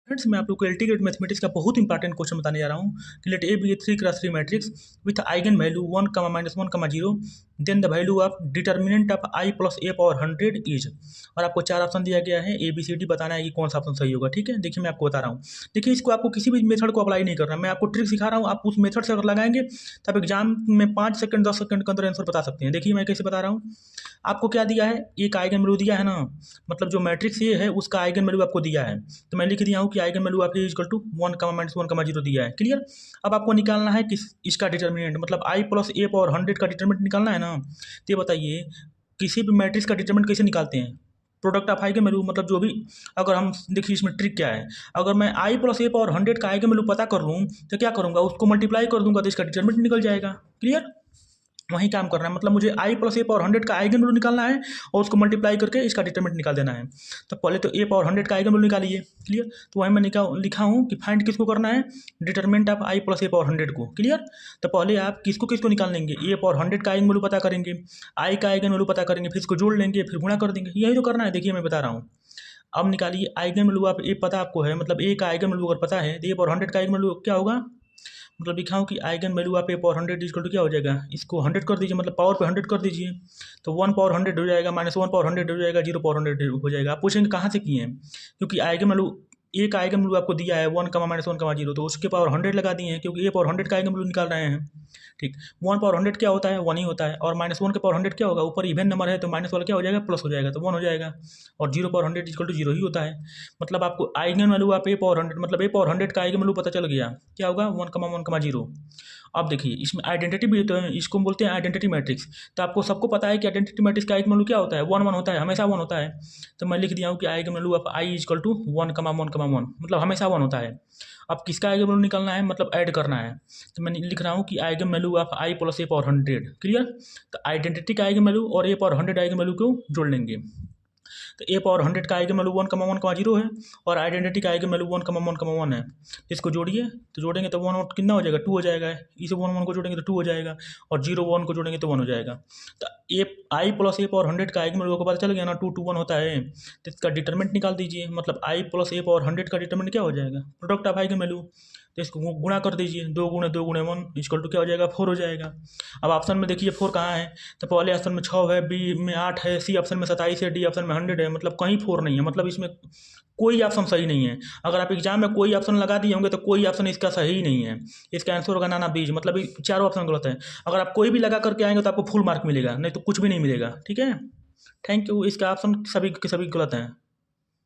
Friends मैं आप लोग को इंटीग्रेटेड मैथमेटिक्स का बहुत इंपॉर्टेंट क्वेश्चन बताने जा रहा हूँ कि let A be a 3x3 matrix with eigenvalue 1, -1, 0 then the value of determinant of I plus A power 100 is. और आपको चार ऑप्शन दिया गया है, ए बी सी डी बताना है कि कौन सा ऑप्शन सही होगा। ठीक है, देखिए मैं आपको बता रहा हूँ। देखिए इसको आपको किसी भी मेथड को अप्लाई नहीं करना, मैं आपको ट्रिक सिखा रहा हूँ। आप उस मेथड से अगर लगाएंगे तो आप एग्जाम में 5 सेकंड 10 सेकंड के अंदर आंसर बता सकते हैं। देखिए मैं कैसे बता रहा हूँ। आपको क्या दिया है, एक आइगन वैल्यू दिया है ना, मतलब जो मैट्रिक्स ये है उसका आइगन वैल्यू आपको दिया है। तो मैं लिख दिया हूँ कि आइगन वैल्यू आपकी इक्वल टू 1, -1, 0 दिया है। क्लियर। अब आपको निकालना है किस इसका डिटर्मिनेंट, मतलब आई प्लस ए पावर 100 का डिटर्मिनेंट निकालना है ना। तो ये बताइए किसी भी मैट्रिक्स का डिटर्मिनेंट कैसे निकालते हैं। प्रोडक्ट ऑफ आइगन वैल्यू, मतलब जो भी, अगर हम देखिए इसमें ट्रिक क्या है। अगर मैं आई प्लस ए पावर 100 का आइगन वैल्यू पता कर लूँ तो क्या करूँगा, उसको मल्टीप्लाई कर दूंगा तो इसका डिटर्मिनेंट निकल जाएगा। क्लियर। वही काम करना है, मतलब मुझे आई प्लस ए पावर 100 का आइगन वैल्यू निकालना है और उसको मल्टीप्लाई करके इसका डिटरमिनेंट निकाल देना है। तो पहले तो ए पावर 100 का आइगन वैल्यू निकालिए। क्लियर। तो वही मैं लिखा हूँ कि फाइंड किसको करना है, determinant of I plus A power 100 को। क्लियर। तो पहले आप किसको किसको निकाल लेंगे, ए पावर 100 का आइगन वैल्यू पता करेंगे, आई का आइगन वैल्यू पता करेंगे, फिर इसको जोड़ लेंगे, फिर गुणा कर देंगे। यही तो करना है। देखिए मैं बता रहा हूँ। अब निकालिए आइगन वैल्यू। आप ए पता आपको है, मतलब ए का आइगन वैल्यू अगर पता है तो ए पावर 100 का आइगन वैल्यू क्या होगा, मतलब लिखा हूँ कि आइगन वैल्यू आप ए पावर 100 इक्वल टू क्या हो जाएगा, इसको 100 कर दीजिए, मतलब पावर पे 100 कर दीजिए। तो 1 पावर 100 हो जाएगा, -1 पावर 100 हो जाएगा, 0 पावर 100 हो जाएगा। आप पूछेंगे कहाँ से किए हैं, क्योंकि आइगन वैल्यू ए का आइगन वैल्यू आपको दिया है 1, -1, 0, तो उसके पावर 100 लगा दिए हैं, क्योंकि ए पावर 100 का आइगन वैल्यू निकाल रहे हैं। ठीक। 1 पावर 100 क्या होता है, 1 ही होता है। और -1 के पावर 100 क्या होगा, ऊपर इवन नंबर है तो माइनस वाला क्या हो जाएगा, प्लस हो जाएगा, तो 1 हो जाएगा। और 0 पावर 100 इक्वल टू 0 ही होता है। मतलब आपको आइगन वैल्यू आप ए पावर 100, मतलब ए पावर 100 का आइगन वैल्यू पता चल गया, क्या होगा 1, 0। अब देखिए इसमें आइडेंटिटी भी तो है, इसको बोलते हैं आइडेंटिटी मैट्रिक्स। तो आपको सबको पता है कि आइडेंटिटी मैट्रिक्स का आइगन वैल्यू क्या होता है, 1, 1 होता है, हमेशा 1 होता है। तो मैं लिख दिया हूँ कि eigenvalue of I equal to 1, 1, मतलब हमेशा 1 होता है। अब किसका आइगन वैल्यू निकालना है, मतलब ऐड करना है। तो मैं लिख रहा हूँ कि eigenvalue of I plus A power 100। Clear. तो आइडेंटिटी का आइगन वैल्यू और ए पावर 100 आइगन वैल्यू को जोड़ लेंगे। तो ए पावर 100 का आइगन वैल्यू 1, 1, 0 है, और आइडेंटिटी का आइगन वैल्यू 1, 1 है। इसको जोड़िए, तो जोड़ेंगे तो 1 कितना हो जाएगा, 2 हो जाएगा। इस 1 को जोड़ेंगे तो 2 हो जाएगा, और 0 1 को जोड़ेंगे तो 1 हो जाएगा। तो ए आई प्लस ए पावर 100 का आइगन वैल्यू को पता चल गया ना, 2, 2, 1 होता है। तो इसका डिटरमिनेंट निकाल दीजिए, मतलब आई प्लस ए पावर 100 का डिटरमिनेंट क्या हो जाएगा, प्रोडक्ट ऑफ आइगन वैल्यू। तो इसको गुणा कर दीजिए, 2 गुणे 2 गुणे 1 इक्वल टू क्या हो जाएगा, 4 हो जाएगा। अब ऑप्शन में देखिए 4 कहाँ है, तो पहले ऑप्शन में 6 है, बी में 8 है, सी ऑप्शन में 27 है, डी ऑप्शन में 100 है, मतलब कहीं 4 नहीं है, मतलब इसमें कोई ऑप्शन सही नहीं है। अगर आप एग्जाम में कोई ऑप्शन लगा दिए होंगे तो कोई ऑप्शन इसका सही नहीं है। इसका आंसर होगा नाना बीज, मतलब ये चारों ऑप्शन गलत है। अगर आप कोई भी लगा करके आएंगे तो आपको फुल मार्क मिलेगा, नहीं तो कुछ भी नहीं मिलेगा। ठीक है। Thank you. इसका ऑप्शन सभी के सभी गलत हैं।